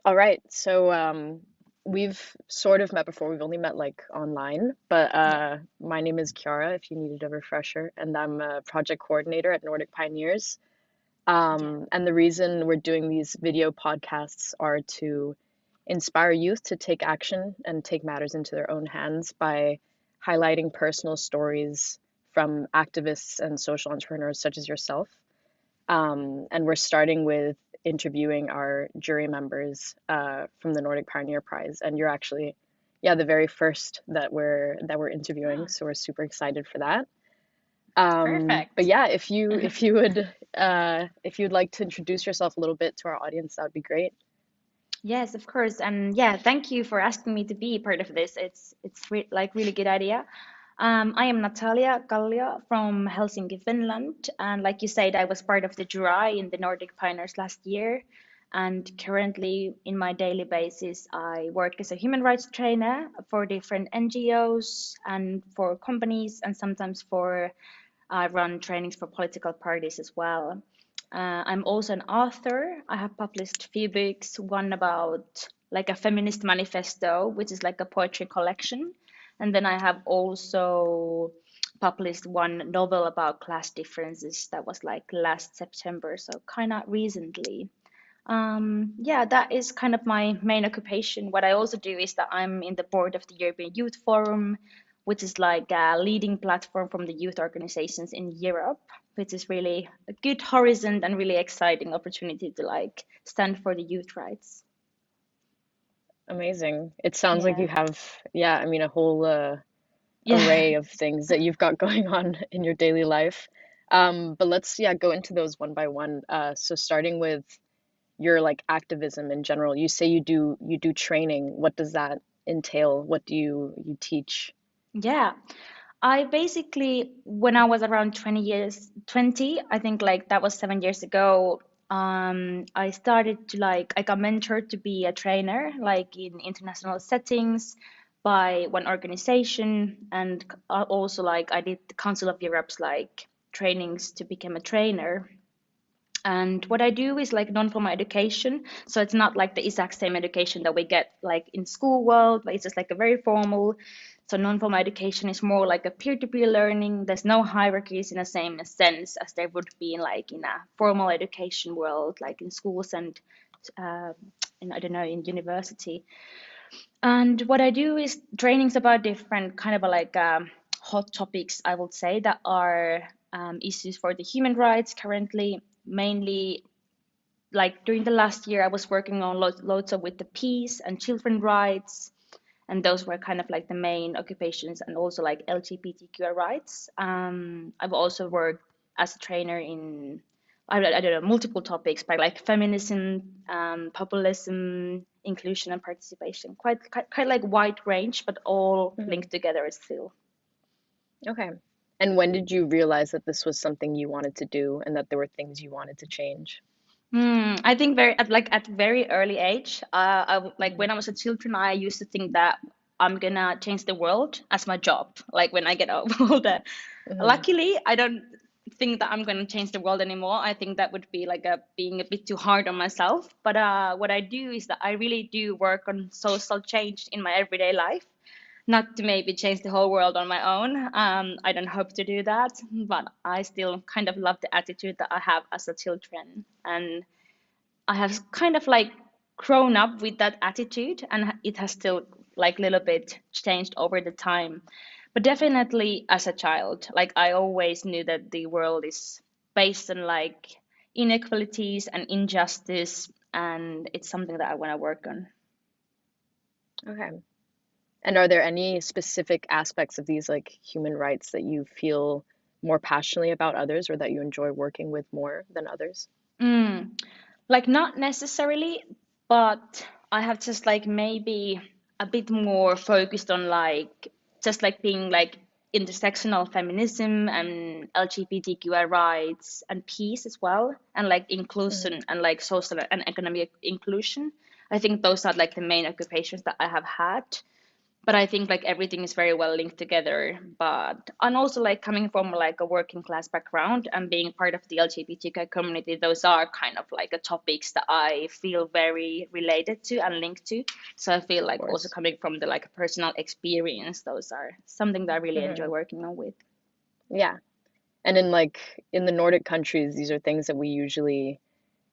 All right. So we've sort of met before. We've only met like online, but Yeah. my name is Kiara, if you needed a refresher, and I'm a project coordinator at Nordic Pioneers. Yeah. And the reason we're doing these video podcasts are to inspire youth to take action and take matters into their own hands by highlighting personal stories from activists and social entrepreneurs such as yourself. And we're starting with interviewing our jury members from the Nordic Pioneer Prize. And you're actually, yeah, the very first that we're interviewing. Oh, So we're super excited for that. But perfect. yeah, if you'd like to introduce yourself a little bit to our audience, that would be great. Yes, of course. And yeah, thank you for asking me to be part of this. It's like really good idea. I am Natalia Kallio from Helsinki, Finland, and like you said, I was part of the jury in the Nordic Pioneers last year. And currently, in my daily basis, I work as a human rights trainer for different NGOs and for companies, and sometimes for I run trainings for political parties as well. I'm also an author. I have published a few books, one about like a feminist manifesto, which is like a poetry collection. And then I have also published one novel about class differences that was like last September, so kind of recently. Yeah, that is kind of my main occupation. What I also do is that I'm in the board of the European Youth Forum, which is like a leading platform from the youth organizations in Europe, which is really a good horizon and really exciting opportunity to like stand for the youth rights. Amazing. It sounds like Yeah. you have, yeah, I mean, a whole Yeah. array of things that you've got going on in your daily life. But let's, yeah, go into those one by one. So starting with your like activism in general, you say you do training. What does that entail? What do you teach? Yeah. I basically, when I was around 20 years, 20, I think like that was 7 years ago, I started to like, I got mentored to be a trainer, like in international settings by one organization. And also like I did the Council of Europe's like trainings to become a trainer. And what I do is like non-formal education. So it's not like the exact same education that we get like in school world, but it's just like a very formal. So non-formal education is more like a peer-to-peer learning. There's no hierarchies in the same sense as there would be in like in a formal education world, like in schools and uh, in, I don't know, in university. And what I do is trainings about different kind of like hot topics, I would say, that are issues for the human rights currently, mainly like during the last year, I was working on loads of with the peace and children rights, and those were kind of like the main occupations, and also like LGBTQ rights. I've also worked as a trainer in I don't know multiple topics, but like feminism, populism, inclusion, and participation. Quite like wide range, but all Mhm. linked together still. Okay. And when did you realize that this was something you wanted to do and that there were things you wanted to change? I think very at very early age. Like Hmm. when I was a children, I used to think that I'm gonna change the world as my job. Like when I get older, Hmm. luckily I don't think that I'm gonna change the world anymore. I think that would be like a being a bit too hard on myself. But what I do is that I really do work on social change in my everyday life, not to maybe change the whole world on my own. I don't hope to do that, but I still kind of love the attitude that I have as a children, and I have kind of like grown up with that attitude, and it has still like a little bit changed over the time. But definitely as a child, like I always knew that the world is based on like inequalities and injustice, and it's something that I want to work on. Okay. And are there any specific aspects of these like human rights that you feel more passionately about others or that you enjoy working with more than others? Mm. Like not necessarily, but I have just like maybe a bit more focused on like just like being like intersectional feminism and LGBTQI rights and peace as well, and like Hmm. inclusion and like social and economic inclusion. I think those are like the main occupations that I have had. but I think like everything is very well linked together. But and also like coming from like a working class background and being part of the LGBTQ community, those are kind of like a topics that I feel very related to and linked to. So I feel Of like also course. coming from the like personal experience, those are something that I really enjoy Hmm. working on with. Yeah. And in the Nordic countries, these are things that we usually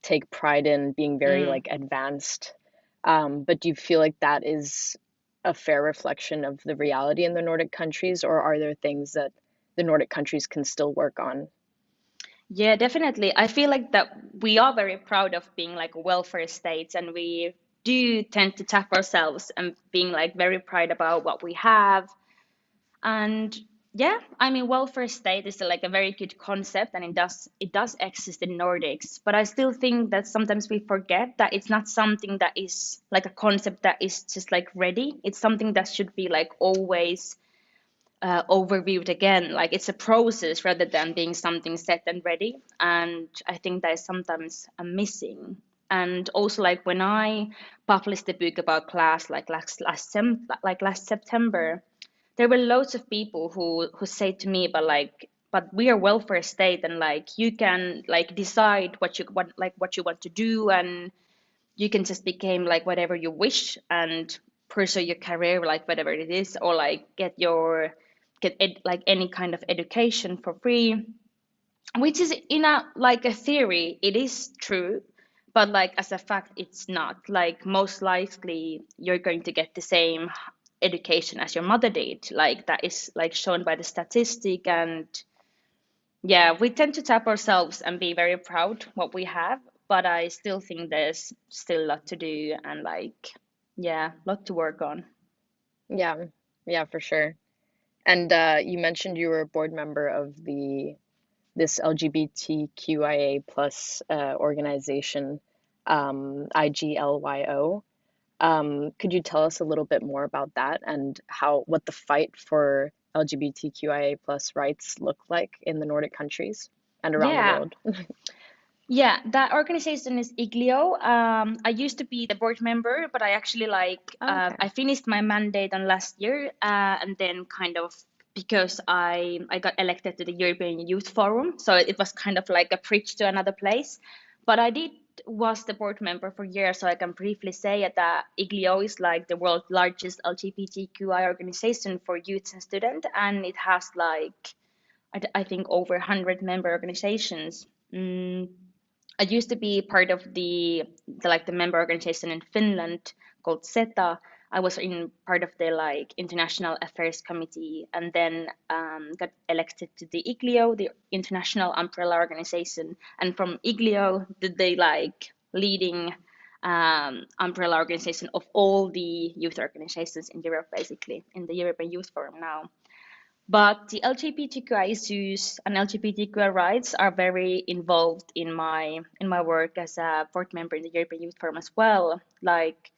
take pride in being very Mm. like advanced. But do you feel like that is a fair reflection of the reality in the Nordic countries, or are there things that the Nordic countries can still work on? Yeah, definitely. I feel like that we are very proud of being like welfare states, and we do tend to tap ourselves and being like very proud about what we have. And yeah, I mean, welfare state is like a very good concept, and it does exist in Nordics. But I still think that sometimes we forget that it's not something that is like a concept that is just like ready. It's something that should be like always overviewed again. Like it's a process rather than being something set and ready. And I think that is sometimes missing. And also, like when I published the book about class, like last September, there were loads of people who say to me, but we are welfare state, and like you can like decide what you want to do, and you can just become like whatever you wish and pursue your career like whatever it is, or like like any kind of education for free, which is in a like a theory it is true, but like as a fact it's not. Like most likely you're going to get the same education as your mother did, like that is like shown by the statistic. And yeah, we tend to tap ourselves and be very proud what we have, but I still think there's still a lot to do and like, yeah, a lot to work on. Yeah, yeah, for sure. And you mentioned you were a board member of the this LGBTQIA plus organization, IGLYO. Could you tell us a little bit more about that and how what the fight for LGBTQIA plus rights look like in the Nordic countries and around the Yeah, world? yeah, that organization is Iglio. I used to be the board member, but I actually Okay. I finished my mandate on last year, and then kind of because I got elected to the European Youth Forum, so it was kind of like a bridge to another place. But I did was the board member for years, so I can briefly say that Iglio is like the world's largest LGBTQI organization for youth and students, and it has like I think over 100 member organizations. Mm, I used to be part of the member organization in Finland called SETA. I was in part of the like international affairs committee, and then got elected to the IGLIO, the international umbrella organization. And from IGLIO, the like leading umbrella organization of all the youth organizations in Europe, basically in the European Youth Forum now. But the LGBTQI issues and LGBTQI rights are very involved in my work as a board member in the European Youth Forum as well. Like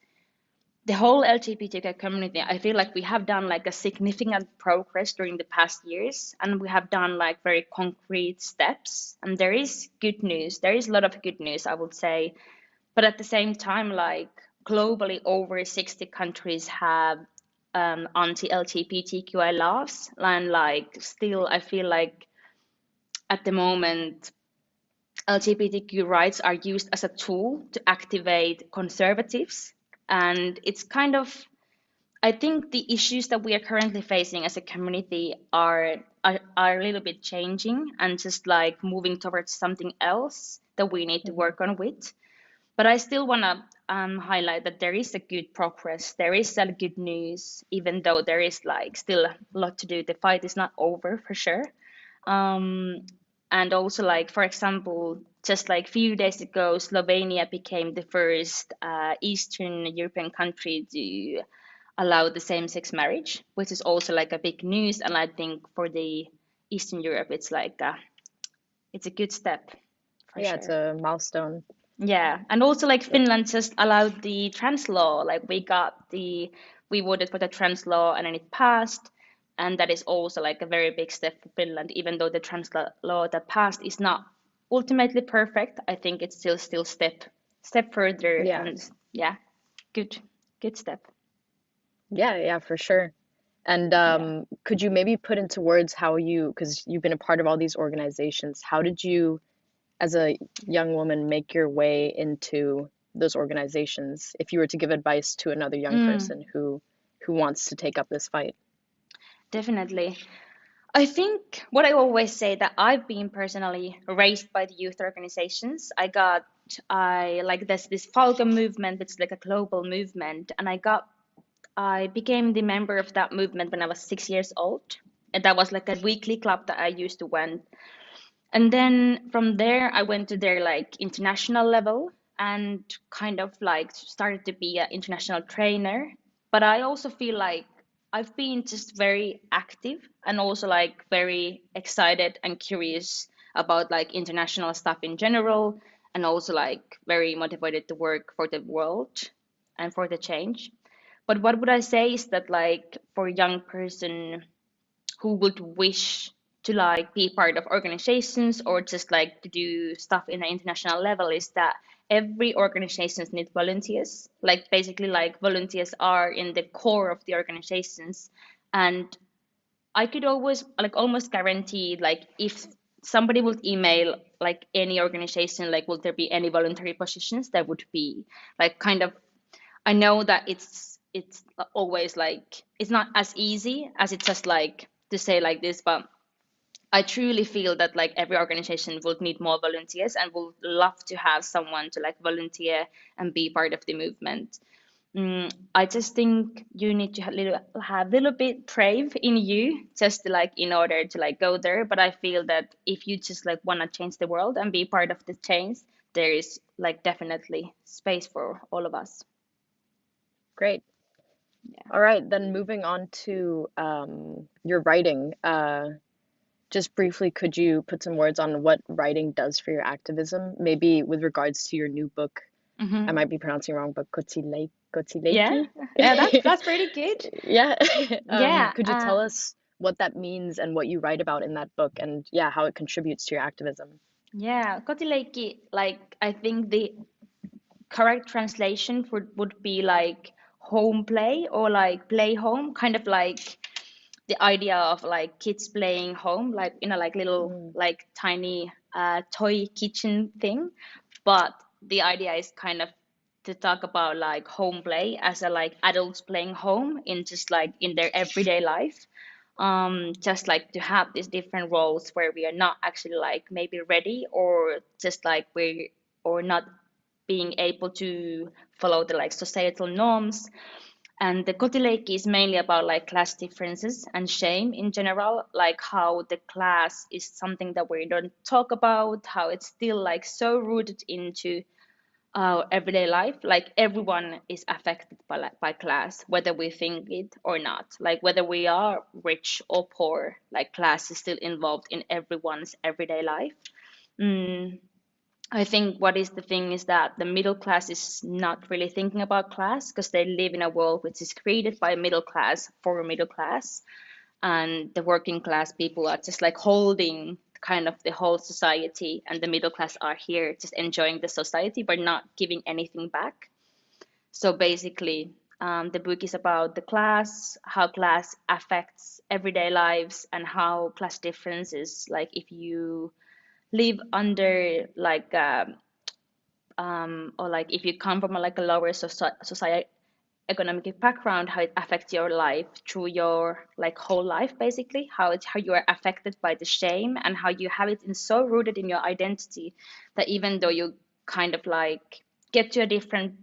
the whole LGBTQI community, I feel like we have done like a significant progress during the past years, and we have done like very concrete steps. And there is good news. There is a lot of good news, I would say. But at the same time, like globally, over 60 countries have anti-LGBTQI laws, and like still, I feel like at the moment, LGBTQ rights are used as a tool to activate conservatives, and it's kind of I think the issues that we are currently facing as a community are a little bit changing and just like moving towards something else that we need to Hmm. work on with. But I still want to highlight that there is a good progress. There is a good news, even though there is like still a lot to do. The fight is not over for sure. Um, and also, like for example, just like few days ago, Slovenia became the first Eastern European country to allow the same-sex marriage, which is also like a big news. And I think for the Eastern Europe, it's a good step for Yeah, it's sure. a milestone. Yeah, and also like Yeah. Finland just allowed the trans law. Like we voted for the trans law and then it passed, and that is also like a very big step for Finland. Even though the law that passed is not ultimately perfect, I think it's still step further, Yeah. and yeah, good good step. Yeah, yeah, for sure. And Yeah. could you maybe put into words how you, because you've been a part of all these organizations, how did you, as a young woman, make your way into those organizations if you were to give advice to another young Mm, person who wants to take up this fight? definitely. I think what I always say that I've been personally raised by the youth organizations. I like this Falcon movement, which is like a global movement, and I became the member of that movement when I was 6 years old, and that was like a weekly club that I used to went. And then from there, I went to their like international level and kind of like started to be an international trainer. But I also feel like I've been just very active and also like very excited and curious about like international stuff in general, and also like very motivated to work for the world and for the change. But what would I say is that like for a young person who would wish to like be part of organizations or just like to do stuff in an international level is that every organizations need volunteers, like basically like volunteers are in the core of the organizations. And I could always like almost guarantee like if somebody would email like any organization like will there be any voluntary positions, there would be like kind of. I know that it's always like it's not as easy as it's just like to say like this, but I truly feel that like every organization would need more volunteers and would love to have someone to like volunteer and be part of the movement. I just think you need to have little bit brave in you just to like in order to like go there. But I feel that if you just like want to change the world and be part of the change, there is like definitely space for all of us. Great. Yeah. All right, then moving on to your writing. Just briefly, could you put some words on what writing does for your activism? Maybe with regards to your new book. I Hmm. might be pronouncing it wrong, but Yeah. Kotileiki? Yeah, that's pretty good. Yeah. Yeah. Could you tell us what that means and what you write about in that book and yeah, how it contributes to your activism? Yeah, kotileikki, like I think the correct translation for would be like home play or like play home, kind of like the idea of like kids playing home, like in a like little Mm, like tiny toy kitchen thing. But the idea is kind of to talk about like home play as a like adults playing home in just like in their everyday life. Just like to have these different roles where we are not actually like maybe ready or just like we or not being able to follow the like societal norms. And the kotileikki is mainly about like class differences and shame in general, like how the class is something that we don't talk about, how it's still like so rooted into our everyday life. Like everyone is affected by by class, whether we think it or not. Like whether we are rich or poor, like class is still involved in everyone's everyday life. Mm, I think what is the thing is that the middle class is not really thinking about class because they live in a world which is created by middle class for a middle class, and the working class people are just like holding kind of the whole society, and the middle class are here just enjoying the society but not giving anything back. So basically, the book is about the class, how class affects everyday lives, and how class differences, like if you live under like or like if you come from a, like a lower society economic background, how it affects your life through your like whole life, basically how you are affected by the shame and how you have it in so rooted in your identity that even though you kind of like get to a different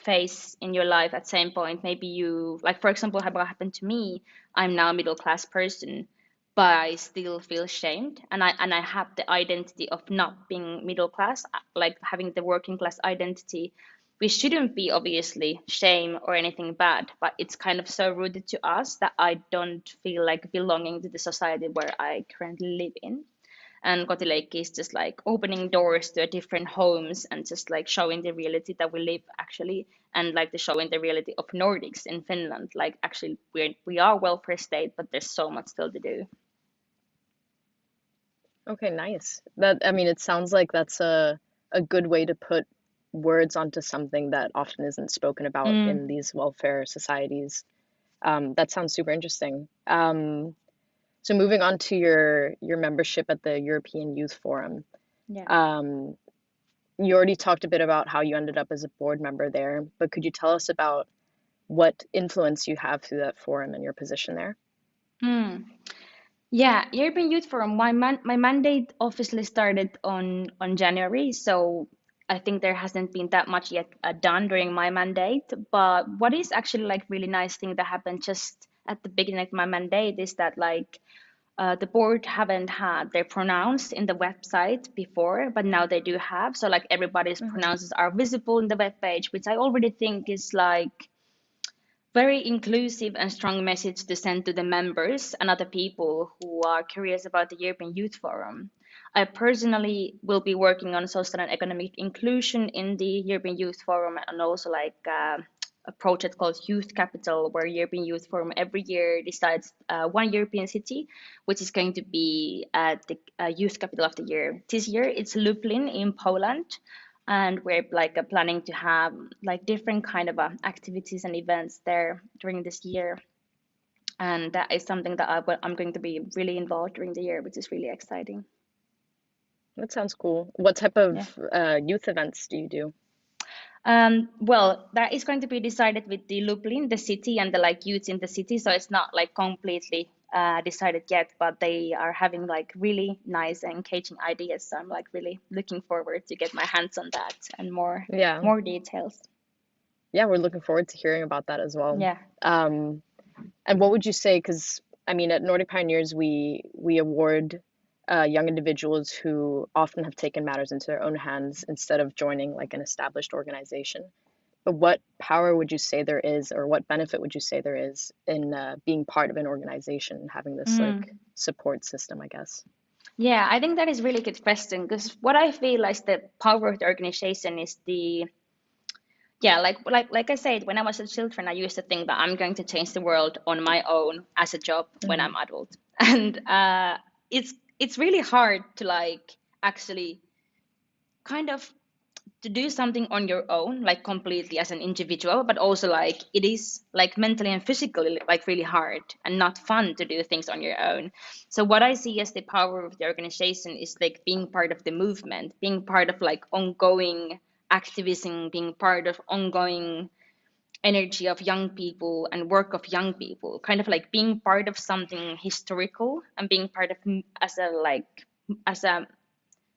phase in your life at same point, maybe you like for example what happened to me, I'm now a middle class person, but I still feel shamed, and I have the identity of not being middle class, like having the working class identity, which shouldn't be obviously shame or anything bad, but it's kind of so rooted to us that I don't feel like belonging to the society where I currently live in. And Kotileikki is just like opening doors to a different homes and just like showing the reality that we live actually, and like the showing the reality of Nordics in Finland. Like actually we are welfare state, but there's so much still to do. okay, nice. That, I mean, it sounds like that's a good way to put words onto something that often isn't spoken about Mm, in these welfare societies. That sounds super interesting. So moving on to your membership at the European Youth Forum. Yeah. Um, you already talked a bit about how you ended up as a board member there, but could you tell us about what influence you have through that forum and your position there? Mm. Yeah, European Youth Forum. My mandate officially started on January, so I think there hasn't been that much yet done during my mandate. But what is actually like really nice thing that happened just at the beginning of my mandate is that like the board haven't had their pronouns in the website before, but now they do have. So like everybody's Hmm. pronouns are visible in the web page, which I already think is like very inclusive and strong message to send to the members and other people who are curious about the European Youth Forum. I personally will be working on social and economic inclusion in the European Youth Forum and also like a project called Youth Capital, where European Youth Forum every year decides one European city, which is going to be the Youth Capital of the Year. This year it's Lublin in Poland, and we're like planning to have like different kind of activities and events there during this year, and that is something that I'm going to be really involved during the year, which is really exciting. That sounds cool. What type Yeah. of youth events do you do? Well, that is going to be decided with the Lublin, the city, and the like youths in the city. So it's not like completely decided yet, but they are having like really nice and engaging ideas. So I'm like really looking forward to get my hands on that and Yeah, more details. yeah, we're looking forward to hearing about that as well. Yeah. Um, and what would you say? Because I mean, at Nordic Pioneers, we award young individuals who often have taken matters into their own hands instead of joining like an established organization. But what power would you say there is, or what benefit would you say there is in being part of an organization and having this like Mm. support system, I guess? Yeah, I think that is really good question because what I feel is the power of the organization is the yeah, like I said, when I was a children, I used to think that I'm going to change the world on my own as a job when Hmm. I'm adult, and it's really hard to like actually kind of to do something on your own, like completely as an individual, but also like it is like mentally and physically like really hard and not fun to do things on your own. So what I see as the power of the organization is like being part of the movement, being part of like ongoing activism, being part of ongoing energy of young people and work of young people, kind of like being part of something historical and being part of as a like as a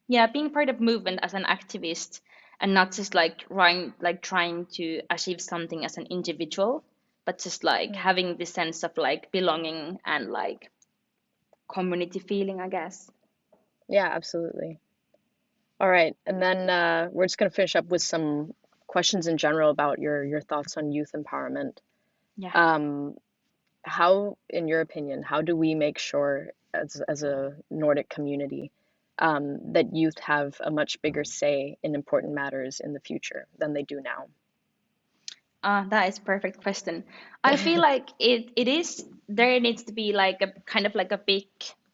yeah, being part of movement as an activist and not just like trying to achieve something as an individual, but just like having this sense of like belonging and like community feeling, I guess. Yeah, absolutely. All right, and then we're just going to finish up with some questions in general about your thoughts on youth empowerment. Yeah. Um, how, in your opinion, how do we make sure as a Nordic community that youth have a much bigger say in important matters in the future than they do now? That is a perfect question. I feel like it is there needs to be like a kind of like a big,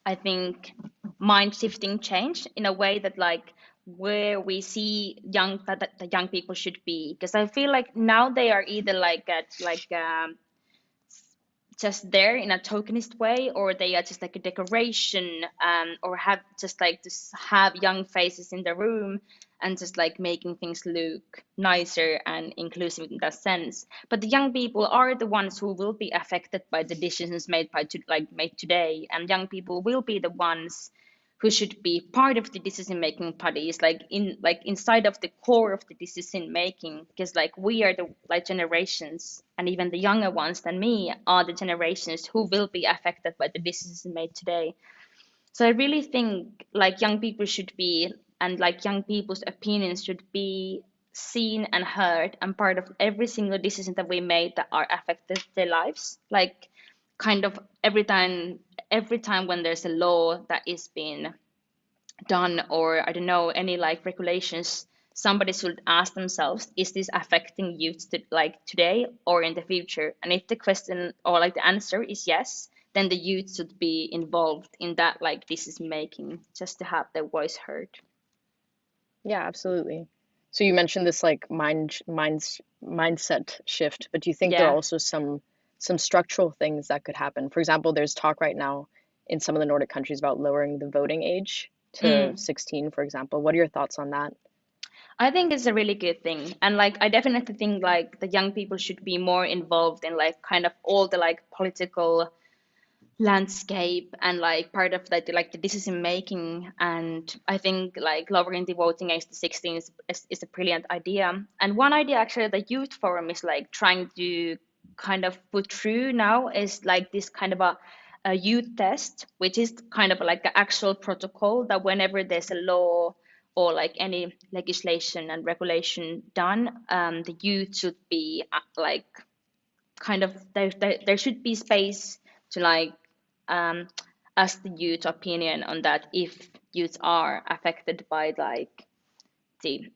I think, mind shifting change in a way that like where we see that the young people should be, because I feel like now they are either like at like just there in a tokenist way, or they are just like a decoration, or have just like just have young faces in the room and just like making things look nicer and inclusive in that sense. But the young people are the ones who will be affected by the decisions made like made today, and young people will be the ones who should be part of the decision making bodies, like inside of the core of the decision making, because like we are the like generations, and even the younger ones than me are the generations who will be affected by the decisions made today. So I really think like young people should be, and like young people's opinions should be seen and heard and part of every single decision that we made that are affected their lives. Like kind of every time when there's a law that is being done, or I don't know, any like regulations, somebody should ask themselves, is this affecting youth like today or in the future? And if the question or like the answer is yes, then the youth should be involved in that like decision making just to have their voice heard. Yeah, absolutely. So you mentioned this like mindset shift, but do you think there are Yeah. also some structural things that could happen. For example, there's talk right now in some of the Nordic countries about lowering the voting age to Mm. 16, for example. What are your thoughts on that? I think it's a really good thing. And like I definitely think like the young people should be more involved in like kind of all the like political landscape and like part of that like the decision making. And I think like lowering the voting age to 16 is a brilliant idea. And one idea actually the youth forum is like trying to kind of put through now is like this kind of a youth test, which is kind of like an actual protocol that whenever there's a law or like any legislation and regulation done, the youth should be like kind of there should be space to like um, ask the youth opinion on that if youth are affected by like the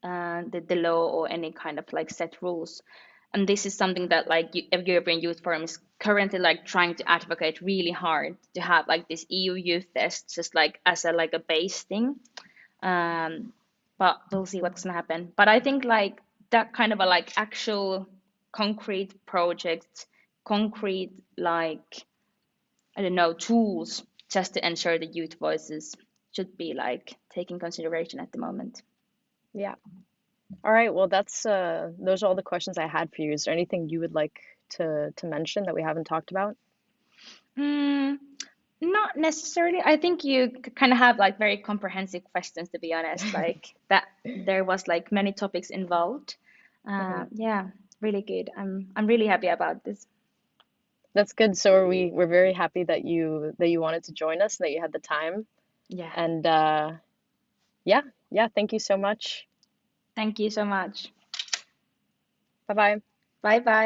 the law or any kind of like set rules. And this is something that like European Youth Forum is currently like trying to advocate really hard to have like this EU youth test just like as a like a base thing. um, but we'll see what's gonna happen. But I think like that kind of a like actual concrete project, concrete like I don't know tools just to ensure the youth voices should be like taken consideration at the moment. Yeah. All right. Well, that's those are all the questions I had for you. Is there anything you would like to mention that we haven't talked about? Mm, not necessarily. I think you kind of have like very comprehensive questions, to be honest. Like that, there was like many topics involved. Mhm. Yeah, really good. I'm really happy about this. That's good. So are we. We're very happy that you wanted to join us and that you had the time. Yeah. And yeah, yeah. Thank you so much. Thank you so much. Bye bye. Bye bye.